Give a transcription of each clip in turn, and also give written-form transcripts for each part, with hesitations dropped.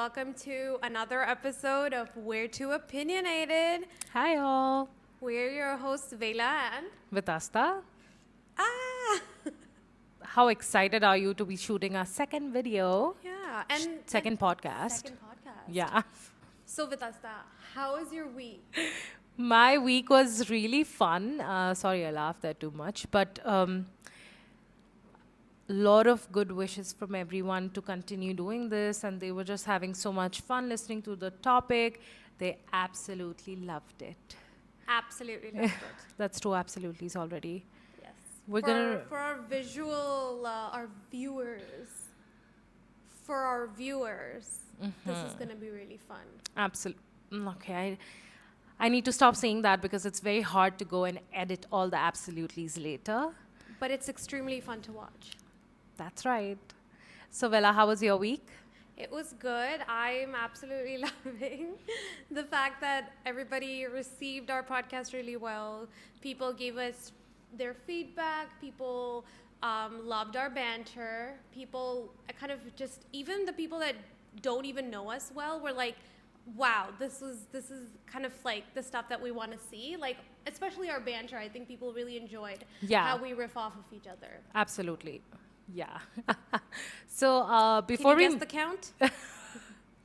welcome to another episode of We're TWO Opinionated. Hi all. We're your hosts, Vela and... Vitasta. Ah! How excited are you to be shooting our second video? Yeah, and... Second podcast. Second podcast. Yeah. So, Vitasta, how was your week? My week was really fun. Sorry, I laughed there too much. But lot of good wishes from everyone to continue doing this. And they were just having so much fun listening to the topic. They absolutely loved it. Absolutely loved it. That's two absolutelys already. Yes. We're for, gonna... For our visual, our viewers, this is going to be really fun. Absolutely. Okay. I need to stop saying that because it's very hard to go and edit all the absolutelys later. But it's extremely fun to watch. That's right. So, Vela, how was your week? It was good. I'm absolutely loving the fact that everybody received our podcast really well. People gave us their feedback. People loved our banter. People kind of just, even the people that don't even know us well were like, wow, this is kind of like the stuff that we want to see. Like, especially our banter. I think people really enjoyed how we riff off of each other. Absolutely. Yeah. So before Can you guess the count?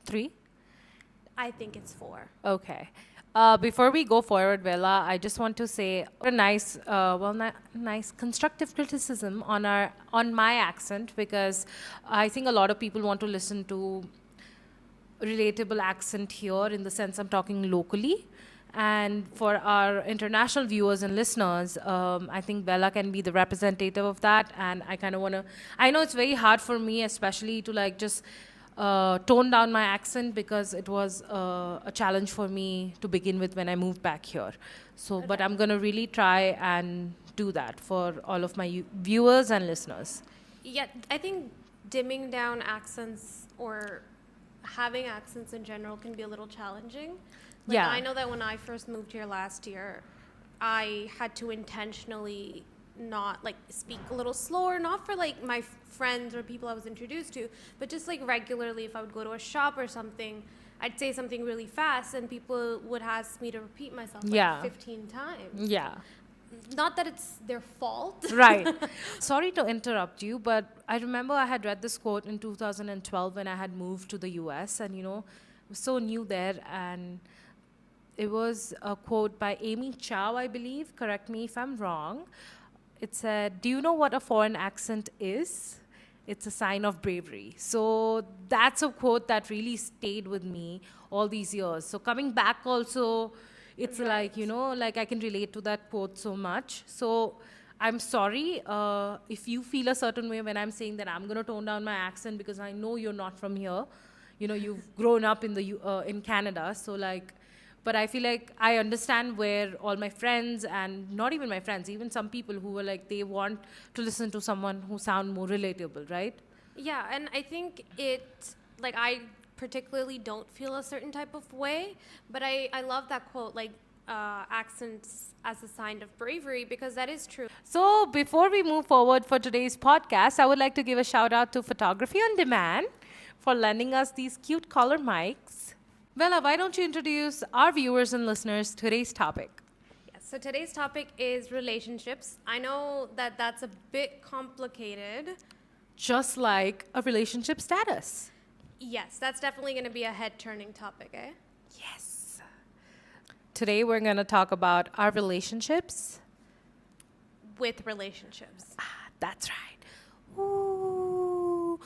3? I think it's 4. Okay. Before we go forward, Vela, I just want to say a nice, nice constructive criticism on my accent, because I think a lot of people want to listen to relatable accent here, in the sense I'm talking locally. And for our international viewers and listeners, I think Bella can be the representative of that. And I kind of want to, I know it's very hard for me, especially to like just tone down my accent, because it was a challenge for me to begin with when I moved back here. So, okay. But I'm going to really try and do that for all of my viewers and listeners. Yeah, I think dimming down accents or having accents in general can be a little challenging. Like, yeah. I know that when I first moved here last year, I had to intentionally not like speak a little slower, not for like my friends or people I was introduced to, but just like regularly if I would go to a shop or something, I'd say something really fast and people would ask me to repeat myself like 15 times. Yeah. Not that it's their fault. Right. Sorry to interrupt you, but I remember I had read this quote in 2012 when I had moved to the US, and was so new there, and it was a quote by Amy Chow, I believe. Correct me if I'm wrong. It said, "Do you know what a foreign accent is? It's a sign of bravery." So that's a quote that really stayed with me all these years. So coming back also, it's right. Like I can relate to that quote so much. So I'm sorry if you feel a certain way when I'm saying that I'm going to tone down my accent, because I know you're not from here. You've grown up in Canada. So like, but I feel like I understand where all my friends, and not even my friends, even some people who were like, they want to listen to someone who sound more relatable, right? Yeah, and I think I particularly don't feel a certain type of way, but I love that quote, like accents as a sign of bravery, because that is true. So before we move forward for today's podcast, I would like to give a shout out to Photography on Demand for lending us these cute color mics. Vela, why don't you introduce our viewers and listeners to today's topic? Yes, so today's topic is relationships. I know that that's a bit complicated. Just like a relationship status. Yes, that's definitely going to be a head-turning topic, eh? Yes. Today we're going to talk about our relationships. With relationships. That's right. Ooh.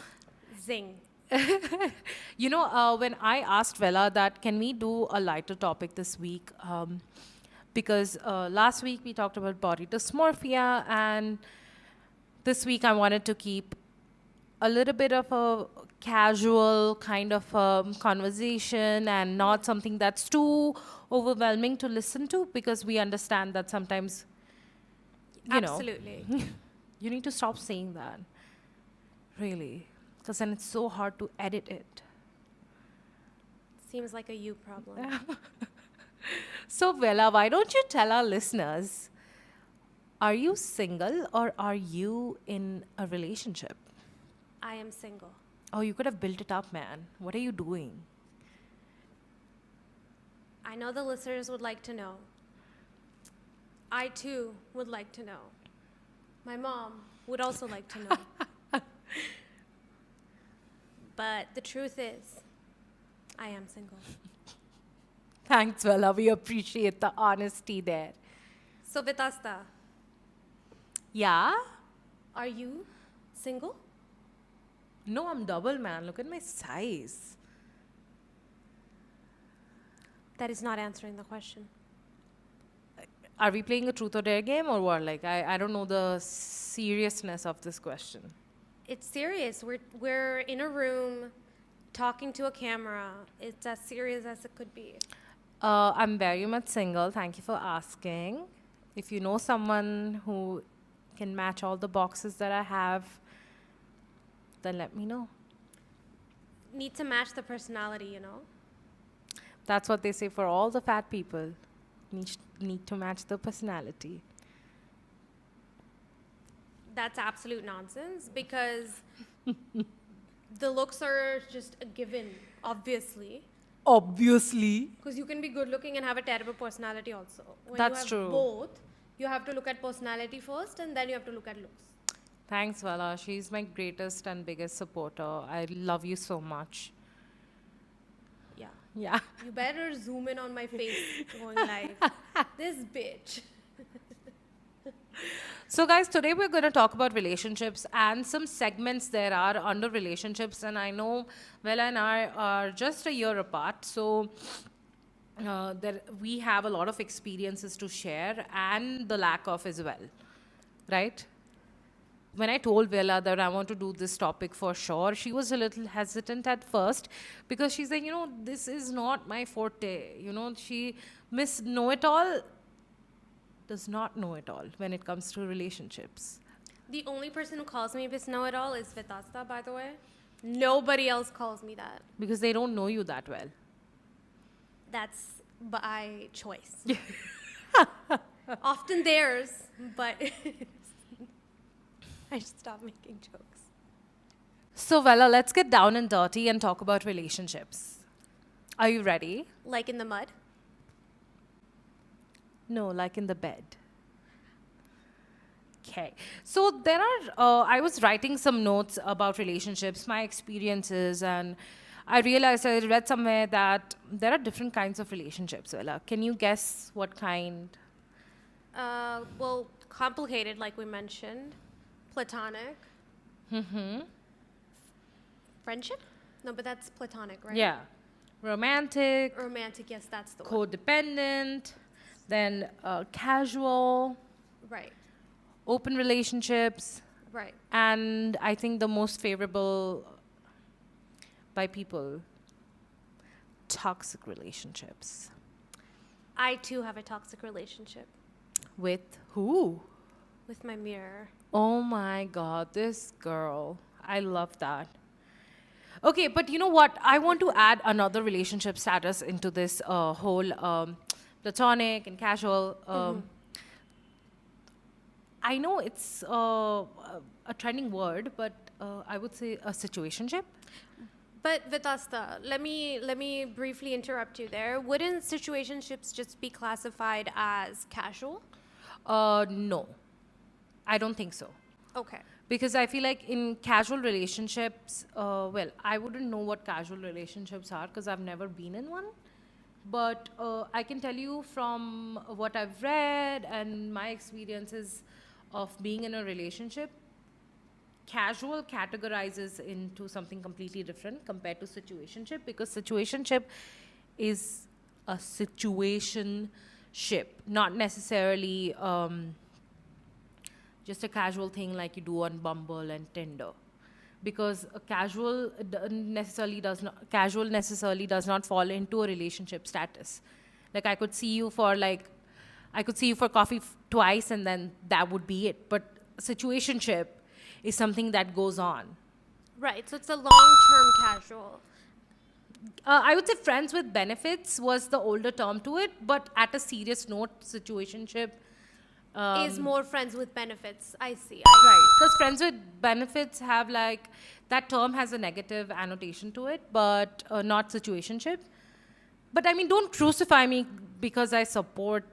Zing. When I asked Vela that, can we do a lighter topic this week? Because last week we talked about body dysmorphia, and this week I wanted to keep a little bit of a casual kind of conversation, and not something that's too overwhelming to listen to, because we understand that sometimes, Absolutely. You need to stop saying that. Really. Because then it's so hard to edit it. Seems like a you problem. So, Vela, why don't you tell our listeners, are you single or are you in a relationship? I am single. Oh, you could have built it up, man. What are you doing? I know the listeners would like to know. I too would like to know. My mom would also like to know. But the truth is, I am single. Thanks, Vela. We appreciate the honesty there. So, Vitasta, Yeah? are you single? No, I'm double, man. Look at my size. That is not answering the question. Are we playing a truth or dare game or what? Like, I don't know the seriousness of this question. It's serious. We're in a room talking to a camera. It's as serious as it could be. I'm very much single. Thank you for asking. If you know someone who can match all the boxes that I have, then let me know. Need to match the personality, you know? That's what they say for all the fat people. Need to match the personality. That's absolute nonsense because the looks are just a given, obviously. Obviously. Because you can be good looking and have a terrible personality also. When That's you have true. both, you have to look at personality first and then you have to look at looks. Thanks, Vala. She's my greatest and biggest supporter. I love you so much. Yeah. Yeah. You better zoom in on my face going live. This bitch. So, guys, today we're going to talk about relationships and some segments there are under relationships. And I know Vela and I are just a year apart. So, we have a lot of experiences to share and the lack of as well. Right? When I told Vela that I want to do this topic for sure, she was a little hesitant at first because she's like, this is not my forte. She Miss Know It All does not know it all when it comes to relationships. The only person who calls me Miss Know It All is Vitasta, by the way. Nobody else calls me that. Because they don't know you that well. That's by choice. Often theirs, but I should stop making jokes. So, Vela, let's get down and dirty and talk about relationships. Are you ready? Like in the mud? No, like in the bed. Okay. So there are, I was writing some notes about relationships, my experiences, and I realized I read somewhere that there are different kinds of relationships, Vela. Can you guess what kind? Well, complicated, like we mentioned. Platonic. Friendship? No, but that's platonic, right? Yeah. Romantic, Romantic, yes, that's the one. codependent, then casual, Right, open relationships, right. and I think the most favorable by people, toxic relationships. I too have a toxic relationship With who? with my mirror. Oh my God, this girl. I love that. Okay, but you know what? I want to add another relationship status into this whole platonic and casual. I know it's a trending word, but I would say a situationship. But Vitasta, let me briefly interrupt you there. Wouldn't situationships just be classified as casual? No, I don't think so. Okay. Because I feel like in casual relationships, well, I wouldn't know what casual relationships are because I've never been in one. But I can tell you from what I've read and my experiences of being in a relationship, casual categorizes into something completely different compared to situationship because situationship is a situationship, not necessarily just a casual thing like you do on Bumble and Tinder. Because a necessarily does not fall into a relationship status. Like I could see you for coffee twice and then that would be it. But situationship is something that goes on. Right. So it's a long-term casual. I would say friends with benefits was the older term to it, but at a serious note, situationship Is more friends with benefits. I see. right. Because friends with benefits have like that term has a negative annotation to it, but not situationship. But I mean, don't crucify me because I support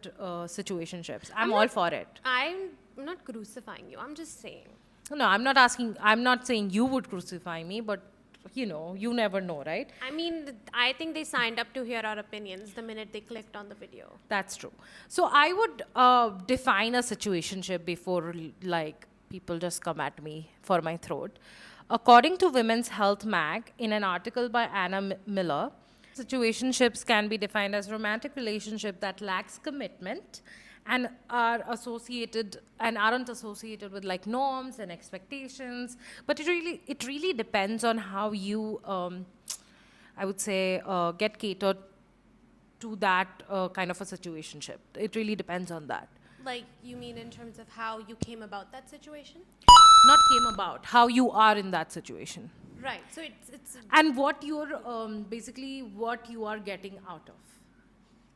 situationships. I'm all for it. I'm not crucifying you. I'm just saying. No, I'm not saying you would crucify me, but you never know, right? I mean, I think they signed up to hear our opinions the minute they clicked on the video. That's true. So I would define a situationship before like people just come at me for my throat. According to Women's Health Mag, in an article by Anna Miller, situationships can be defined as romantic relationship that lacks commitment and aren't associated with like norms and expectations. But it really depends on how you, I would say, get catered to that kind of a situationship. It really depends on that. Like, you mean in terms of how you came about that situation? Not came about, how you are in that situation. Right. So it's And what you're, basically, what you are getting out of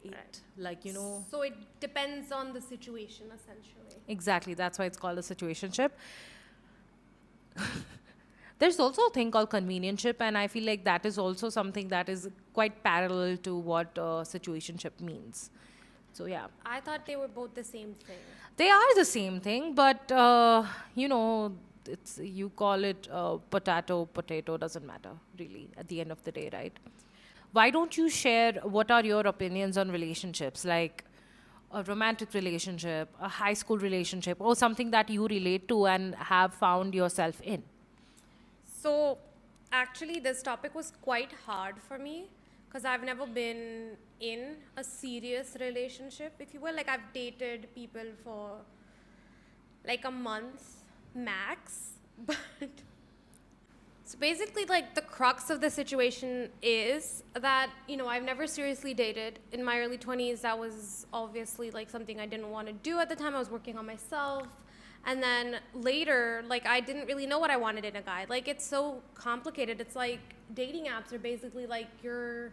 it. Right. Like, So it depends on the situation, essentially. Exactly. That's why it's called a situationship. There's also a thing called convenientship, and I feel like that is also something that is quite parallel to what situationship means. So, yeah. I thought they were both the same thing. They are the same thing, but, you call it potato, doesn't matter, really, at the end of the day, right? Why don't you share what are your opinions on relationships, like a romantic relationship, a high school relationship, or something that you relate to and have found yourself in? So, actually, this topic was quite hard for me because I've never been in a serious relationship, if you will. Like, I've dated people for like a month max, but so basically, like, the crux of the situation is that, I've never seriously dated. In my early 20s, that was obviously like something I didn't want to do at the time. I was working on myself. And then later, like, I didn't really know what I wanted in a guy. Like, it's so complicated. It's like dating apps are basically like you're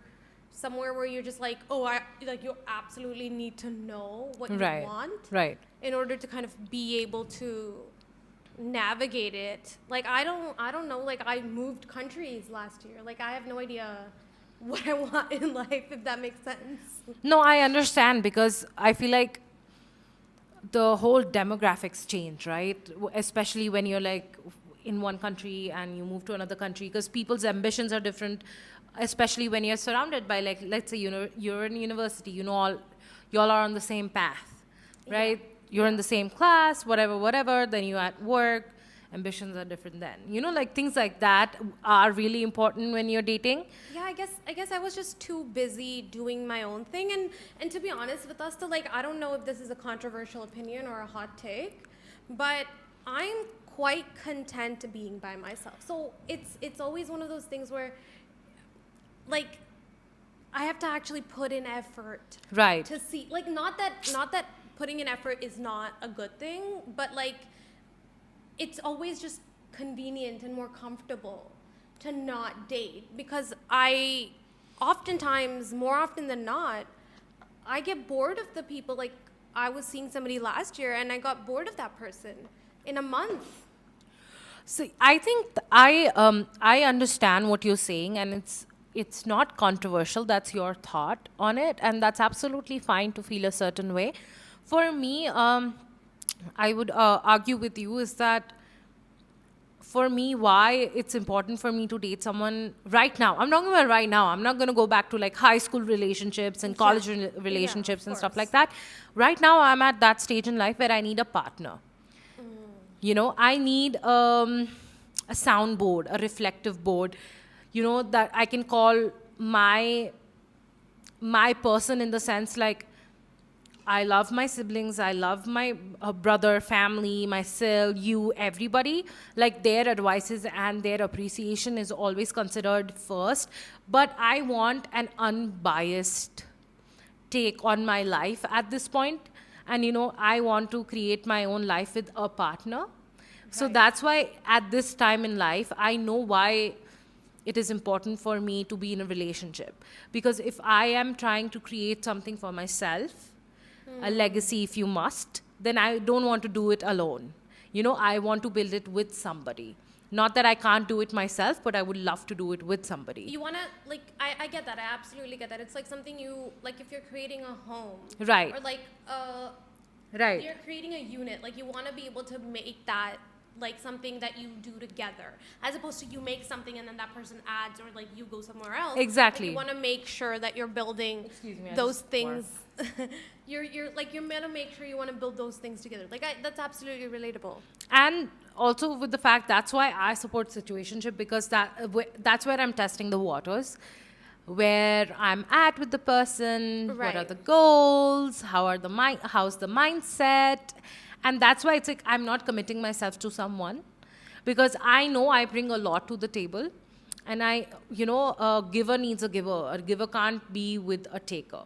somewhere where you're just like, you absolutely need to know what you want. Right. In order to kind of be able to navigate it. Like, I don't know. Like, I moved countries last year. Like, I have no idea what I want in life, if that makes sense. No, I understand, because I feel like the whole demographics change, right? Especially when you're like in one country and you move to another country, because people's ambitions are different, especially when you're surrounded by, like, let's say you're in university, y'all are on the same path, right? Yeah. You're in the same class, whatever, then you're at work, ambitions are different then. Like things like that are really important when you're dating. Yeah, I guess I was just too busy doing my own thing. And to be honest with us, like, I don't know if this is a controversial opinion or a hot take, but I'm quite content being by myself. So it's always one of those things where, like, I have to actually put in effort. Right. To see, like, not that putting in effort is not a good thing, but like, it's always just convenient and more comfortable to not date, because more often than not, I get bored of the people. Like, I was seeing somebody last year and I got bored of that person in a month. So I think I understand what you're saying, and it's not controversial. That's your thought on it, and that's absolutely fine to feel a certain way. For me, I would argue with you is that for me, why it's important for me to date someone right now. I'm talking about right now. I'm not going to go back to like high school relationships and college relationships and stuff like that. Right now, I'm at that stage in life where I need a partner. I need a soundboard, a reflective board, that I can call my person, in the sense like, I love my siblings, I love my brother, family, myself, you, everybody. Like, their advices and their appreciation is always considered first. But I want an unbiased take on my life at this point. And, I want to create my own life with a partner. Right. So that's why at this time in life, I know why it is important for me to be in a relationship. Because if I am trying to create something for myself, a legacy if you must, then I don't want to do it alone. I want to build it with somebody. Not that I can't do it myself, but I would love to do it with somebody. You want to, like, I get that. I absolutely get that. It's like something you, like, if you're creating a home. Right. Or, like, Right. you're creating a unit. Like, you want to be able to make that, like, something that you do together. As opposed to you make something and then that person adds, or, like, you go somewhere else. Exactly. Like, you want to make sure that you're building Excuse me, I those just things. you're meant to make sure you want to build those things together. Like, that's absolutely relatable. And also with the fact, that's why I support situationship, because that's where I'm testing the waters, where I'm at with the person, what are Right. the goals, how's the mindset, and that's why it's like I'm not committing myself to someone, because I know I bring a lot to the table, and a giver needs a giver. A giver can't be with a taker.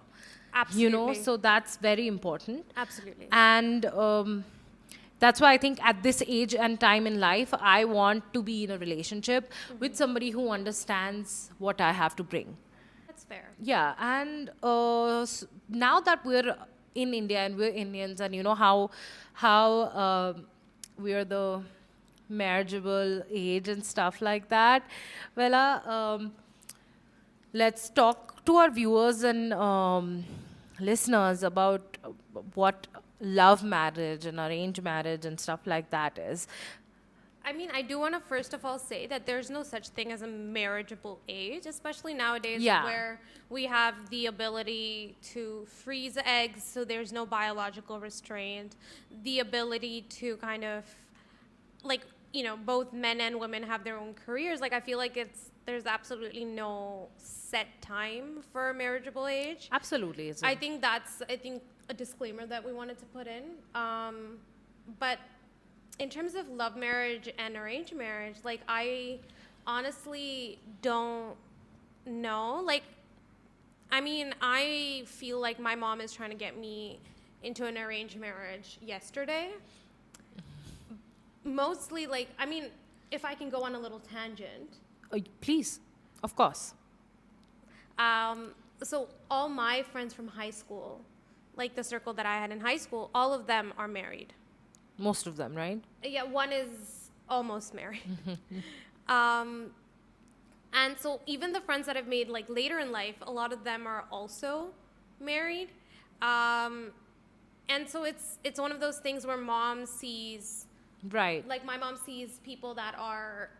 Absolutely. So that's very important. Absolutely. And that's why I think at this age and time in life, I want to be in a relationship with somebody who understands what I have to bring. That's fair. Yeah, and now that we're in India and we're Indians, and how we're the marriageable age and stuff like that. Well, let's talk to our viewers and listeners about what love marriage and arranged marriage and stuff like that is. I mean, I do want to first of all say that there's no such thing as a marriageable age, especially nowadays Yeah. where we have the ability to freeze eggs so there's no biological restraint, the ability to kind of, like, both men and women have their own careers. Like, I feel like there's absolutely no set time for a marriageable age. Absolutely. I think that's a disclaimer that we wanted to put in. But in terms of love marriage and arranged marriage, like, I honestly don't know. Like, I mean, I feel like my mom is trying to get me into an arranged marriage yesterday. Mostly, like, I mean, if I can go on a little tangent. Please, of course. So all my friends from high school, like the circle that I had in high school, all of them are married. Most of them, right? Yeah, one is almost married. And so even the friends that I've made, like, later in life, a lot of them are also married. And so it's one of those things where mom sees, Right. like, my mom sees people that are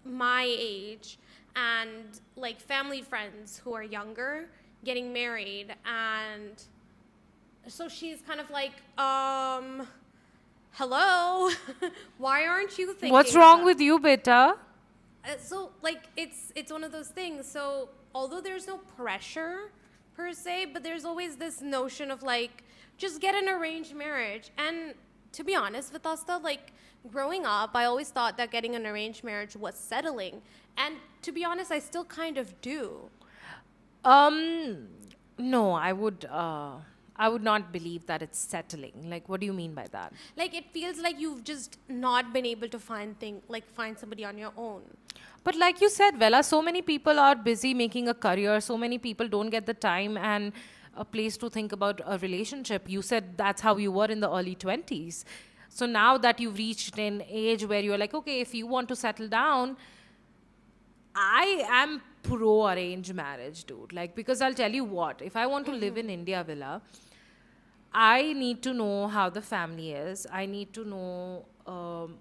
my age and, like, family friends who are younger getting married, and so she's kind of like, hello, why aren't you thinking What's wrong about-" with you, beta? So, like, it's one of those things. So although there's no pressure per se, but there's always this notion of, like, just get an arranged marriage. And to be honest, Vitasta, like, growing up, I always thought that getting an arranged marriage was settling. And to be honest, I still kind of do. No, I would not believe that it's settling. Like, what do you mean by that? Like, it feels like you've just not been able to find somebody on your own. But like you said, Vela, so many people are busy making a career. So many people don't get the time and a place to think about a relationship. You said that's how you were in the early 20s. So now that you've reached an age where you're like, okay, if you want to settle down, I am pro arranged marriage, dude. Like, because I'll tell you what, if I want to live in India, Villa, I need to know how the family is. I need to know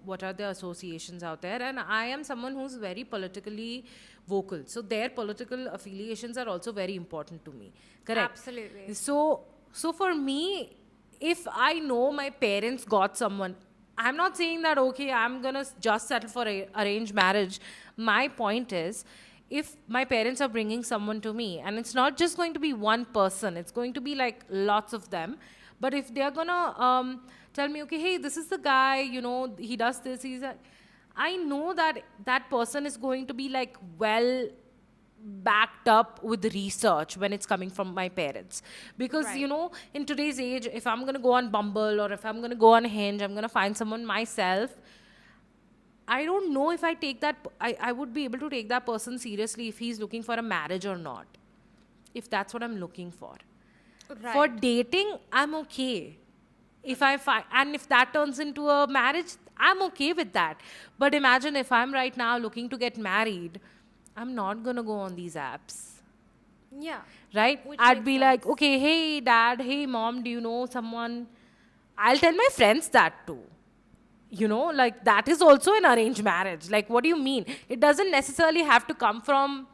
what are the associations out there. And I am someone who's very politically vocal. So their political affiliations are also very important to me. Correct? Absolutely. So for me, if I know my parents got someone, I'm not saying that, okay, I'm going to just settle for arranged marriage. My point is, if my parents are bringing someone to me, and it's not just going to be one person, it's going to be like lots of them. But if they're going to tell me, okay, hey, this is the guy, he does this, I know that that person is going to be like well backed up with research when it's coming from my parents, because Right. in today's age, if I'm going to go on Bumble or if I'm going to go on Hinge, I'm going to find someone myself. I don't know if I would be able to take that person seriously if he's looking for a marriage or not, if that's what I'm looking for. Right. For dating, I'm okay. If I find, and if that turns into a marriage, I'm okay with that. But imagine if I'm right now looking to get married, I'm not gonna go on these apps. Yeah. Right? Which I'd makes be like, sense. okay, hey dad, hey mom, do you know someone? I'll tell my friends that too. You know, like that is also an arranged marriage. Like, what do you mean? It doesn't necessarily have to come from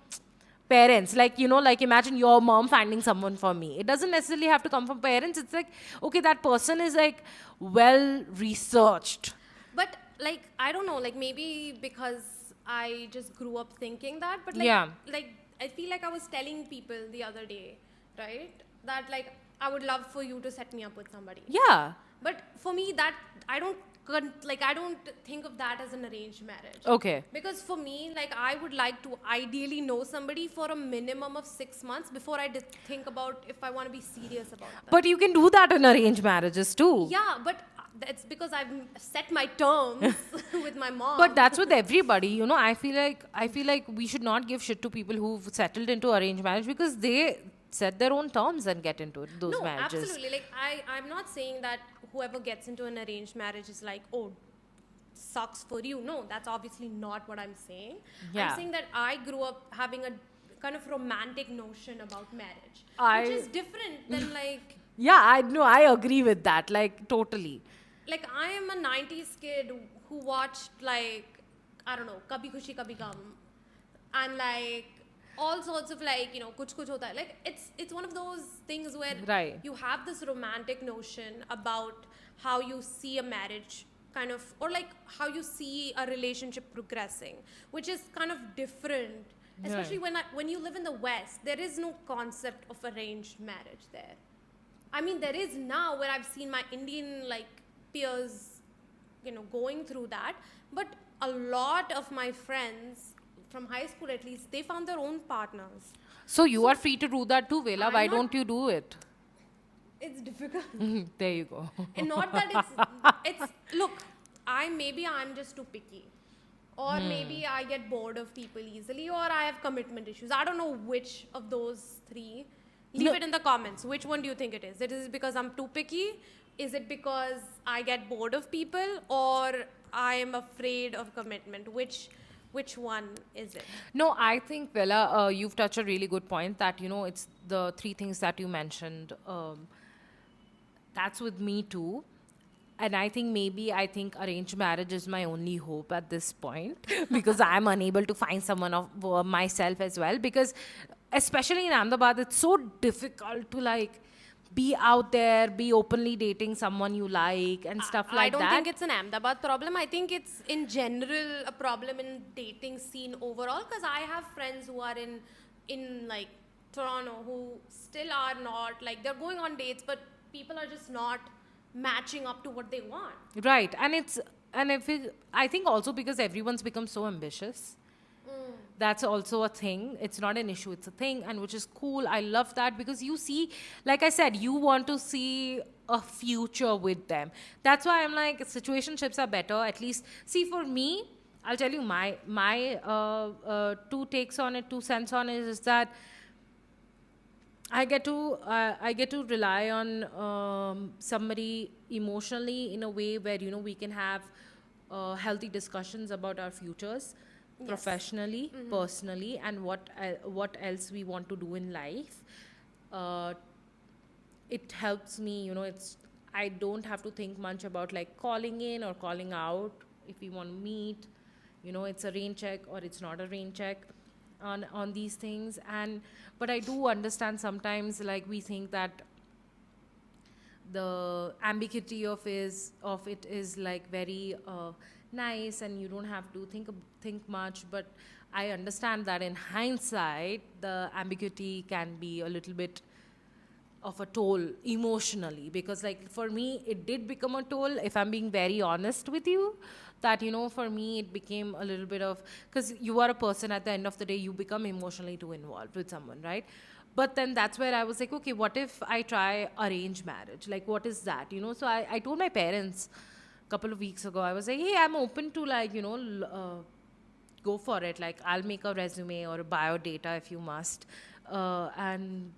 parents. Like, you know, like imagine your mom finding someone for me. It doesn't necessarily have to come from parents. It's like, okay, that person is like well researched. But like I don't know, like maybe because I just grew up thinking that, but Yeah. like I feel like I was telling people the other day, right? That like I would love for you to set me up with somebody. Yeah. But for me that I don't think of that as an arranged marriage. Okay. Because for me, like I would like to ideally know somebody for a minimum of 6 months before I think about if I want to be serious about them. But you can do that in arranged marriages too. Yeah, but that's because I've set my terms with my mom. But that's with everybody, you know. I feel like we should not give shit to people who've settled into arranged marriage because they set their own terms and get into those No, marriages. absolutely. Like I'm not saying that whoever gets into an arranged marriage is like, oh, sucks for you. No, that's obviously not what I'm saying. Yeah. I'm saying that I grew up having a kind of romantic notion about marriage, which is different than like Yeah, I know. I agree with that. Like totally. I am a 90s kid who watched like I don't know Kabhi Khushi Kabhi Gum and like all sorts of like kuch kuch hota hai. Like it's one of those things where Right. you have this romantic notion about how you see a marriage kind of or like how you see a relationship progressing, which is kind of different, especially when you live in the West. There is no concept of arranged marriage there. I mean, there is now where I've seen my Indian like peers, going through that. But a lot of my friends from high school, at least, they found their own partners. So you are free to do that too, Vela. I'm Why not- don't you do it? It's difficult, There you go. and not that it's. Look, I'm just too picky, or maybe I get bored of people easily, or I have commitment issues. I don't know which of those three. Leave No. it in the comments. Which one do you think it is? It is because I'm too picky? Is it because I get bored of people, or I am afraid of commitment? Which one is it? No, I think, Vela, you've touched a really good point that, you know, it's the three things that you mentioned. That's with me too. And I think arranged marriage is my only hope at this point because I'm unable to find someone of myself as well. Because especially in Ahmedabad, it's so difficult to like be out there, be openly dating someone you like and stuff like I don't that. think it's an Ahmedabad problem. I think it's in general a problem in dating scene overall. Because I have friends who are in like Toronto who still are not like they're going on dates, but people are just not matching up to what they want. Right. I think also because everyone's become so ambitious. That's also a thing. It's not an issue, it's a thing, and which is cool. I love that because you see, like I said, you want to see a future with them. That's why I'm like, situationships are better. At least, see, for me, I'll tell you my two takes on it, 2 cents on it is that I get to rely on somebody emotionally in a way where we can have healthy discussions about our futures, professionally, personally, and what else we want to do in life. Uh, it helps me, it's I don't have to think much about like calling in or calling out if we want to meet. It's a rain check or it's not a rain check on these things. And but I do understand sometimes like we think that the ambiguity of it is like very nice and you don't have to think much. But I understand that in hindsight the ambiguity can be a little bit of a toll emotionally, because like for me it did become a toll, if I'm being very honest with you, that for me it became a little bit of, because you are a person, at the end of the day you become emotionally too involved with someone, right? But then that's where I was like, okay, what if I try arranged marriage? Like, what is that? So I told my parents a couple of weeks ago, I was like, hey, I'm open to like go for it. Like, I'll make a resume or a bio data if you must, and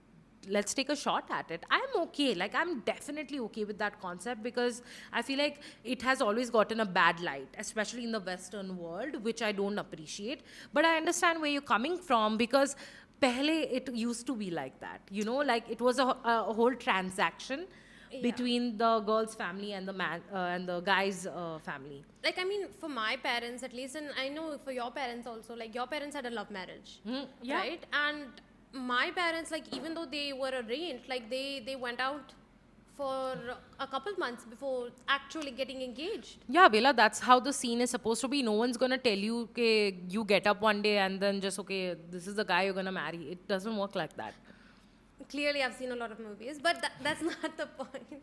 let's take a shot at it. I'm okay. Like, I'm definitely okay with that concept, because I feel like it has always gotten a bad light, especially in the Western world, which I don't appreciate. But I understand where you're coming from, because pehle it used to be like that. Like, it was a whole transaction Yeah. between the girl's family and the man and the guy's family. Like, I mean, for my parents at least, and I know for your parents also, like, your parents had a love marriage, yeah. right? And my parents, like, even though they were arranged, like, they went out for a couple months before actually getting engaged. Yeah, Bela, that's how the scene is supposed to be. No one's gonna tell you, okay, you get up one day and then just, okay, this is the guy you're gonna marry. It doesn't work like that. Clearly, I've seen a lot of movies, but that's not the point.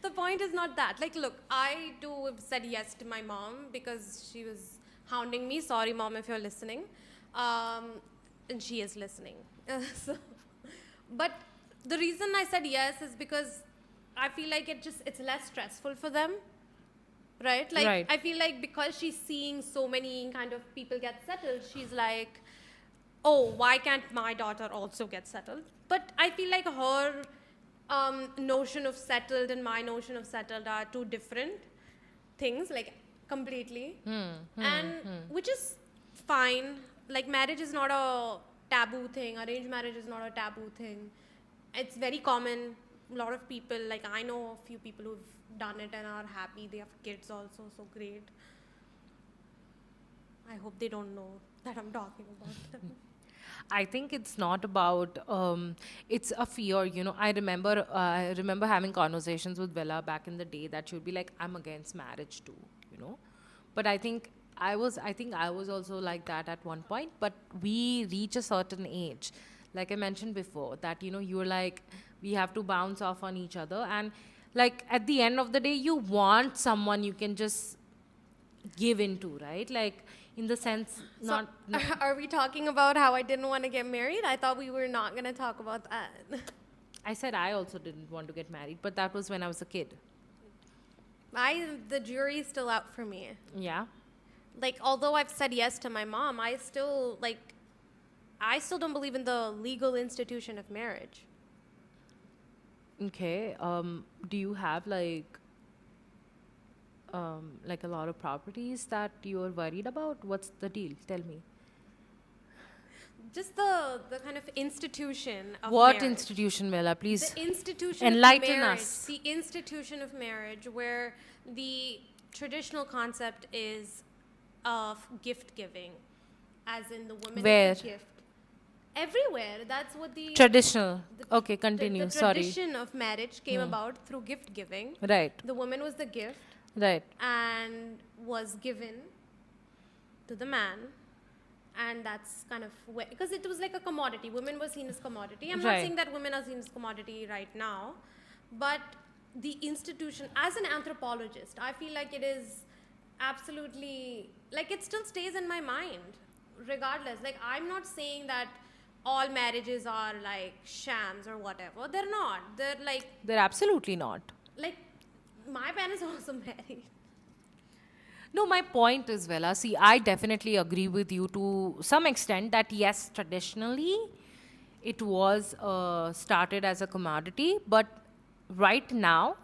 The point is not that. Like, look, I too have said yes to my mom because she was hounding me. Sorry, mom, if you're listening. And she is listening. So, but the reason I said yes is because I feel like it's less stressful for them. Right? Like, Right. I feel like because she's seeing so many kind of people get settled, she's like, oh, why can't my daughter also get settled? But I feel like her notion of settled and my notion of settled are two different things, like completely. Which is fine. Like, marriage is not a taboo thing. Arranged marriage is not a taboo thing. It's very common. A lot of people, like, I know a few people who've done it and are happy. They have kids also, so great. I hope they don't know that I'm talking about them. I think it's not about it's a fear. I remember having conversations with Vela back in the day that she would be like, I'm against marriage too. But I think I was also like that at one point. But we reach a certain age, like I mentioned before, that you were like, we have to bounce off on each other, and like at the end of the day, you want someone you can just give into, right? Like, in the sense, not. Are we talking about how I didn't want to get married? I thought we were not going to talk about that. I said I also didn't want to get married, but that was when I was a kid. The jury is still out for me. Yeah. Like, although I've said yes to my mom, I still don't believe in the legal institution of marriage. Okay. Do you have like a lot of properties that you're worried about? What's the deal? Tell me. Just the kind of institution of What marriage. institution, Vela? Please The institution enlighten of marriage, us. The institution of marriage, where the traditional concept is of gift giving, as in the woman Where? is the gift. Everywhere. That's what the Traditional. the- Okay, continue. The Sorry. tradition of marriage came about through gift giving. Right. The woman was the gift Right. and was given to the man. And that's kind of because it was like a commodity. Women were seen as commodity. I'm not Right. saying that women are seen as commodity right now, but the institution, as an anthropologist, I feel like it is absolutely, like, it still stays in my mind, regardless. Like, I'm not saying that all marriages are like shams or whatever. They're not. They're They're absolutely not. like my parents also married. No, my point is, Vela, see, I definitely agree with you to some extent that yes, traditionally it was started as a commodity, but right now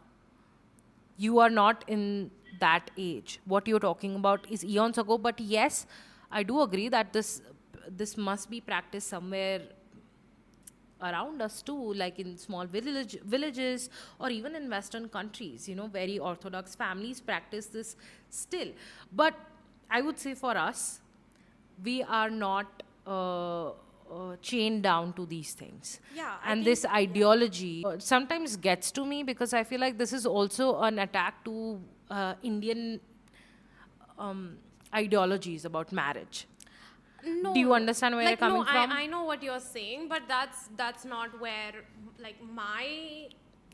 you are not in that age. What you're talking about is eons ago, but yes, I do agree that this must be practiced somewhere around us too, like in small villages or even in Western countries. Very orthodox families practice this still. But I would say for us, we are not chained down to these things. Yeah, I And think- this ideology sometimes gets to me, because I feel like this is also an attack to Indian ideologies about marriage. No. Do you understand where you're coming from? I know what you're saying, but that's not where, like, my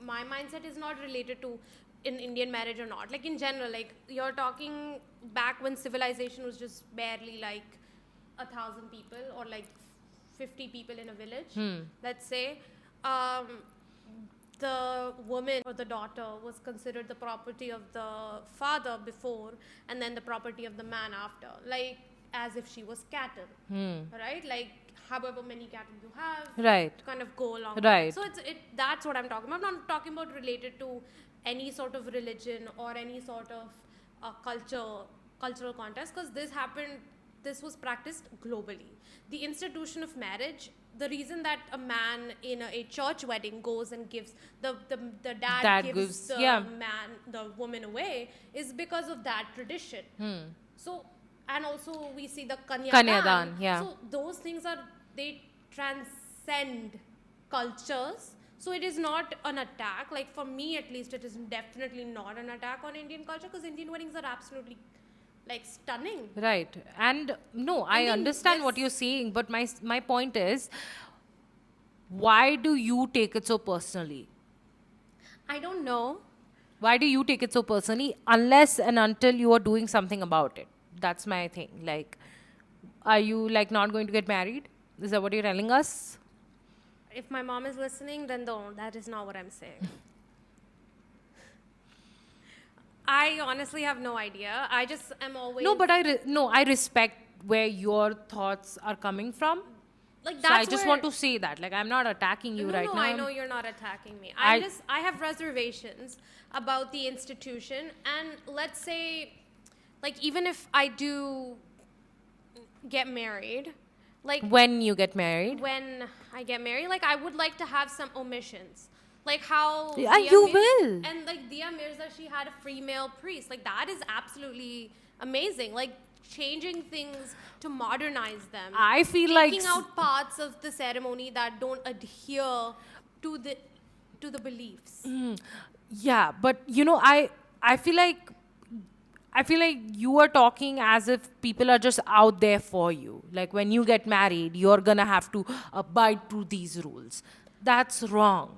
mindset is not related to in Indian marriage or not. Like, in general, like, you're talking back when civilization was just barely like 1,000 people or like 50 people in a village. Let's say, the woman or the daughter was considered the property of the father before, and then the property of the man after. Like, as if she was cattle, right? Like, however many cattle you have, Right. to kind of go along with Right. it. So that's what I'm talking about. I'm not talking about related to any sort of religion or any sort of cultural context, because this was practiced globally. The institution of marriage, the reason that a man in a church wedding goes and gives the dad gives the woman away, is because of that tradition. So, and also we see the Kanyadan, yeah. So those things they transcend cultures. So it is not an attack. Like for me, at least, it is definitely not an attack on Indian culture, because Indian weddings are absolutely like stunning. Right. And no, I mean, understand what you're saying, but my point is, why do you take it so personally? I don't know. Why do you take it so personally unless and until you are doing something about it? That's my thing. Like, are you like not going to get married? Is that what you're telling us? If my mom is listening, then no, that is not what I'm saying. I honestly have no idea. I just am always No, but I respect where your thoughts are coming from. like So that's I just want to say that. Like, I'm not attacking you right no, now. I know you're not attacking me. I- I have reservations about the institution, and let's say, like, even if I do get married, like When you get married. when I get married, like I would like to have some omissions. Like how Yeah, Dia you will. And like Dia Mirza, she had a free male priest. Like that is absolutely amazing. Like changing things to modernize them. I feel like taking out parts of the ceremony that don't adhere to the beliefs. Yeah, but you know, I feel like you are talking as if people are just out there for you. Like when you get married, you're gonna have to abide to these rules. That's wrong.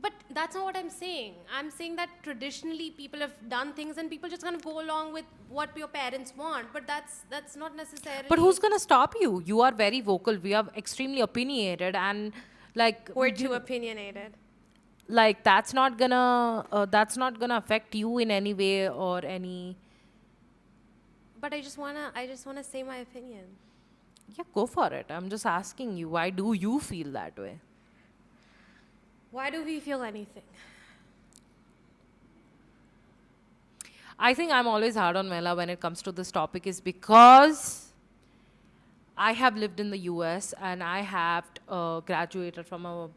But that's not what I'm saying. I'm saying that traditionally people have done things and people just kind of go along with what your parents want. But that's not necessarily. But who's gonna stop you? You are very vocal. We are extremely opinionated, and like We're too opinionated. like that's not gonna affect you in any way or any. But I just wanna say my opinion. Yeah, go for it. I'm just asking you, why do you feel that way? Why do we feel anything? I think I'm always hard on Vela when it comes to this topic is because I have lived in the US and I have graduated from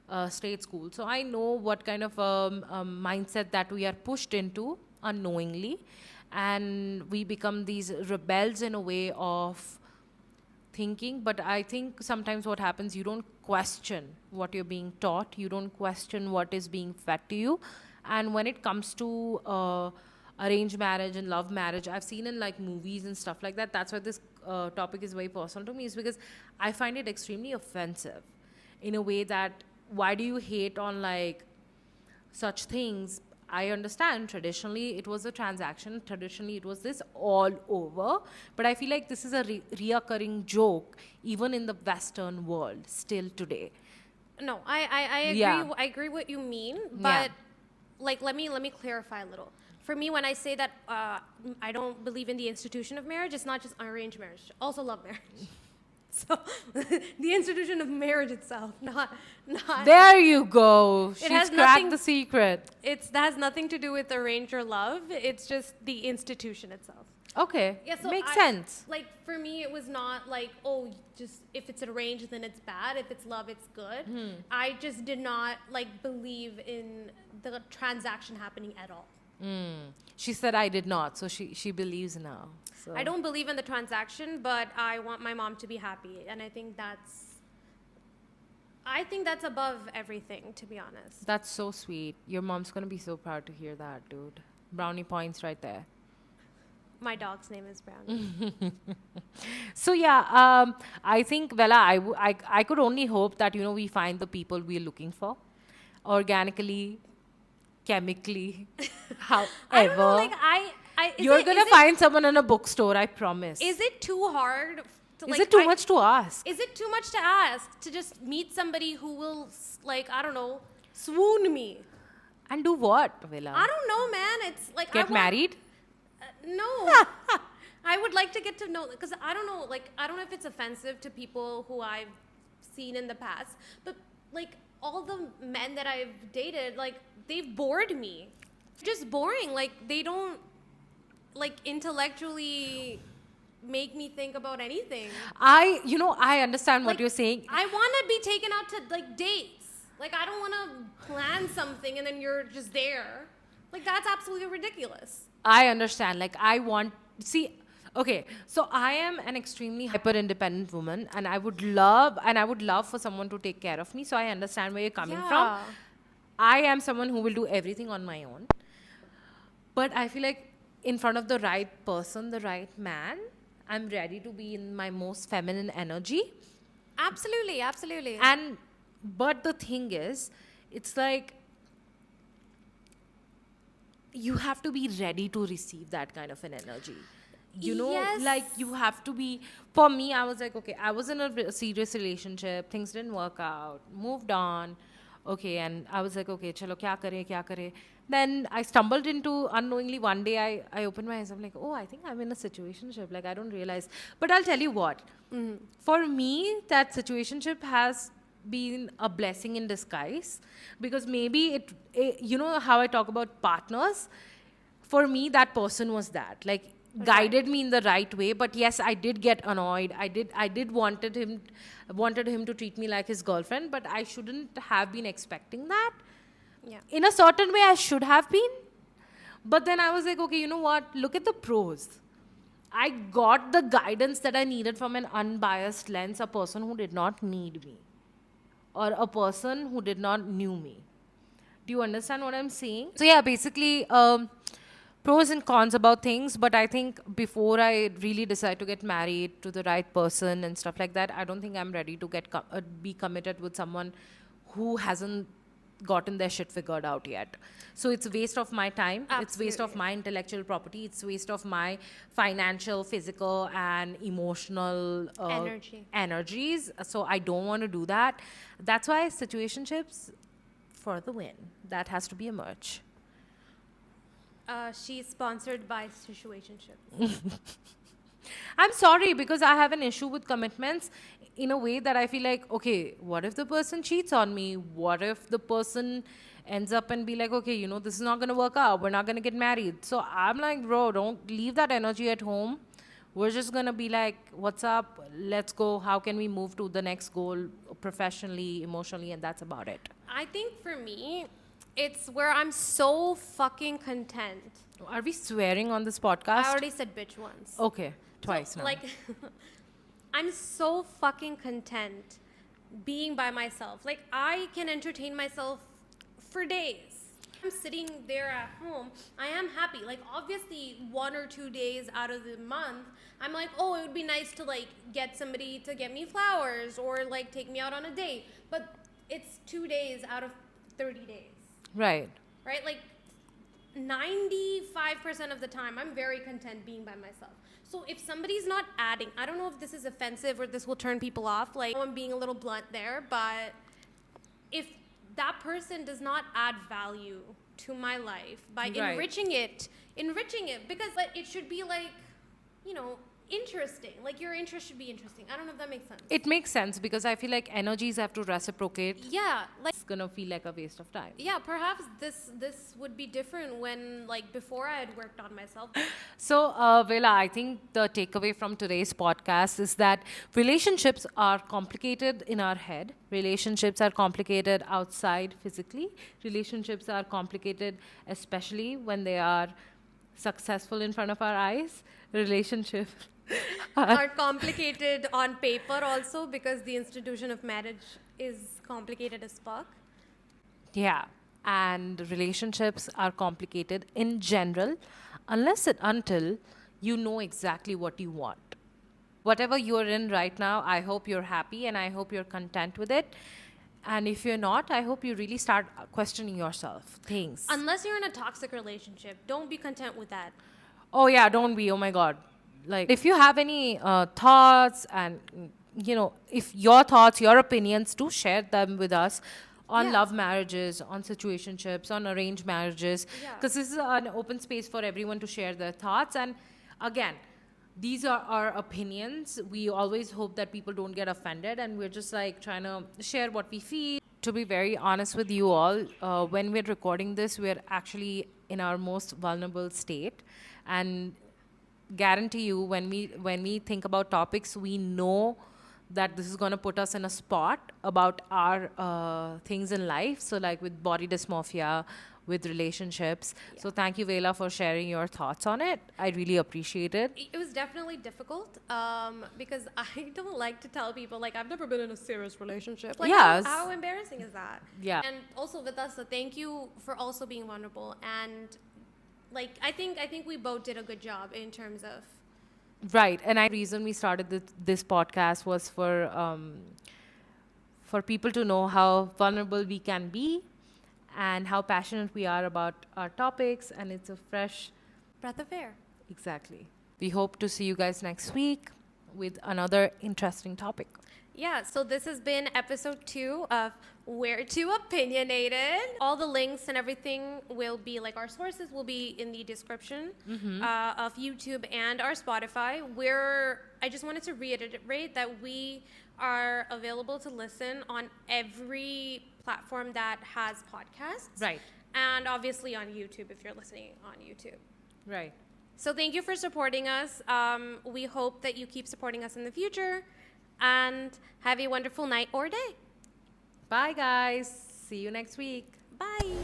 a state school. So I know what kind of mindset that we are pushed into unknowingly. And we become these rebels in a way of thinking. But I think sometimes what happens, you don't question what you're being taught. You don't question what is being fed to you. And when it comes to arranged marriage and love marriage, I've seen in like movies and stuff like that. That's why this topic is very personal to me, is because I find it extremely offensive in a way that why do you hate on like such things? I understand traditionally it was a transaction, traditionally it was this all over, but I feel like this is a reoccurring joke even in the Western world still today. No, I agree. Yeah. I agree what you mean, but like let me clarify a little. For me, when I say that I don't believe in the institution of marriage, it's not just arranged marriage, also love marriage. So the institution of marriage itself, not. There you go. She's has cracked nothing- the secret. That has nothing to do with arrange or love. It's just the institution itself. Okay. Yeah, so Makes sense. Like for me, it was not like, oh, just if it's arranged, then it's bad. If it's love, it's good. I just did not like believe in the transaction happening at all. She said I did not, so she believes now. So. I don't believe in the transaction, but I want my mom to be happy, and I think that's above everything, to be honest. That's so sweet. Your mom's gonna be so proud to hear that, dude. Brownie points right there. My dog's name is Brownie. So yeah, I think Vela, I could only hope that we find the people we're looking for, organically, chemically, however. I don't know, like You're gonna find someone in a bookstore, I promise. Is it too hard? Is it too much to ask? Is it too much to ask to just meet somebody who will, like, I don't know, swoon me? And do what, Vela? I don't know, man. It's like Get married? No, I would like to get to know, because I don't know, like, I don't know if it's offensive to people who I've seen in the past, but like all the men that I've dated, like, they've bored me. Just boring. Like, they don't like intellectually make me think about anything. I understand what Like, you're saying. I want to be taken out to like dates. Like, I don't want to plan something and then you're just there. Like, that's absolutely ridiculous. I understand. Like, okay, so I am an extremely hyper independent woman, and I would love for someone to take care of me. So I understand where you're coming from. Yeah. I am someone who will do everything on my own. But I feel like in front of the right person, the right man, I'm ready to be in my most feminine energy. Absolutely, absolutely. But the thing is, it's like you have to be ready to receive that kind of an energy. Yes. Like you have to be. For me, I was like, okay, I was in a serious relationship, things didn't work out, moved on. Okay, and I was like, okay, chalo, kya kare? Then I stumbled into, unknowingly, one day I opened my eyes, I'm like, oh, I think I'm in a situationship. Like, I don't realize. But I'll tell you what, for me, that situationship has been a blessing in disguise, because maybe you know how I talk about partners. For me, that person was that, like, guided me in the right way. But yes, I did get annoyed. I did wanted him to treat me like his girlfriend, but I shouldn't have been expecting that. Yeah. In a certain way, I should have been. But then I was like, okay, you know what, look at the pros. I got the guidance that I needed from an unbiased lens, a person who did not need me, or a person who did not knew me. Do you understand what I'm saying? So yeah, basically, pros and cons about things. But I think before I really decide to get married to the right person and stuff like that, I don't think I'm ready to be committed with someone who hasn't gotten their shit figured out yet. So it's a waste of my time. It's waste of Absolutely. my intellectual property. It's waste of my financial, physical, and emotional energies. So I don't want to do that. That's why situationships for the win. That has to be a merch. She's sponsored by Situationship. I'm sorry, because I have an issue with commitments in a way that I feel like, okay, what if the person cheats on me? What if the person ends up and be like, okay, you know, this is not going to work out. We're not going to get married. So I'm like, bro, don't leave that energy at home. We're just going to be like, what's up? Let's go. How can we move to the next goal professionally, emotionally? And that's about it. I think for me, it's where I'm so fucking content. Are we swearing on this podcast? I already said bitch once. Okay, twice now. Like, I'm so fucking content being by myself. Like, I can entertain myself for days. I'm sitting there at home, I am happy. Like, obviously 1 or 2 days out of the month, I'm like, oh, it would be nice to like get somebody to get me flowers or like take me out on a date. But it's 2 days out of 30 days. Right. Right? Like, 95% of the time, I'm very content being by myself. So if somebody's not adding, I don't know if this is offensive or this will turn people off. Like, I'm being a little blunt there, but if that person does not add value to my life by enriching it, because but it should be like, you know, interesting. Like, your interest should be interesting. I don't know if that makes sense. It makes sense, because I feel like energies have to reciprocate. Yeah, like, It's gonna feel like a waste of time. yeah, perhaps this would be different when, like, before I had worked on myself. So, Vela, I think the takeaway from today's podcast is that relationships are complicated in our head. Relationships are complicated outside physically. Relationships are complicated, especially when they are successful in front of our eyes. Relationships Are complicated on paper also, because the institution of marriage is complicated as fuck. Yeah, and relationships are complicated in general, until you know exactly what you want. Whatever you're in right now, I hope you're happy and I hope you're content with it. And if you're not, I hope you really start questioning yourself. Things. Unless you're in a toxic relationship, don't be content with that. Oh yeah, don't be. Oh my God. Like, if you have any thoughts, and you know, if your thoughts, your opinions, do share them with us on Yeah. love marriages, on situationships, on arranged marriages, Yeah. because this is an open space for everyone to share their thoughts. And again, these are our opinions. We always hope that people don't get offended, and we're just like trying to share what we feel. To be very honest with you all, when we're recording this, we're actually in our most vulnerable state, and guarantee you, when we think about topics, we know that this is going to put us in a spot about our things in life. So like with body dysmorphia, with relationships. So thank you, Vela, for sharing your thoughts on it. I really appreciate it. It was definitely difficult because I don't like to tell people, like, I've never been in a serious relationship. Like, Yes. how embarrassing is that? Yeah. And also, Vitasta, thank you for also being vulnerable. And, like, I think we both did a good job in terms of... Right, and reason we started this podcast was for people to know how vulnerable we can be, and how passionate we are about our topics, and it's a fresh... breath of air. Exactly. We hope to see you guys next week with another interesting topic. Yeah, so this has been episode 2 of We're TWO Opinionated. All the links and everything will be, like, our sources will be in the description of YouTube and our Spotify. I just wanted to reiterate that we are available to listen on every platform that has podcasts. Right. And obviously on YouTube if you're listening on YouTube. Right. So thank you for supporting us. We hope that you keep supporting us in the future. And have a wonderful night or day. Bye, guys. See you next week. Bye.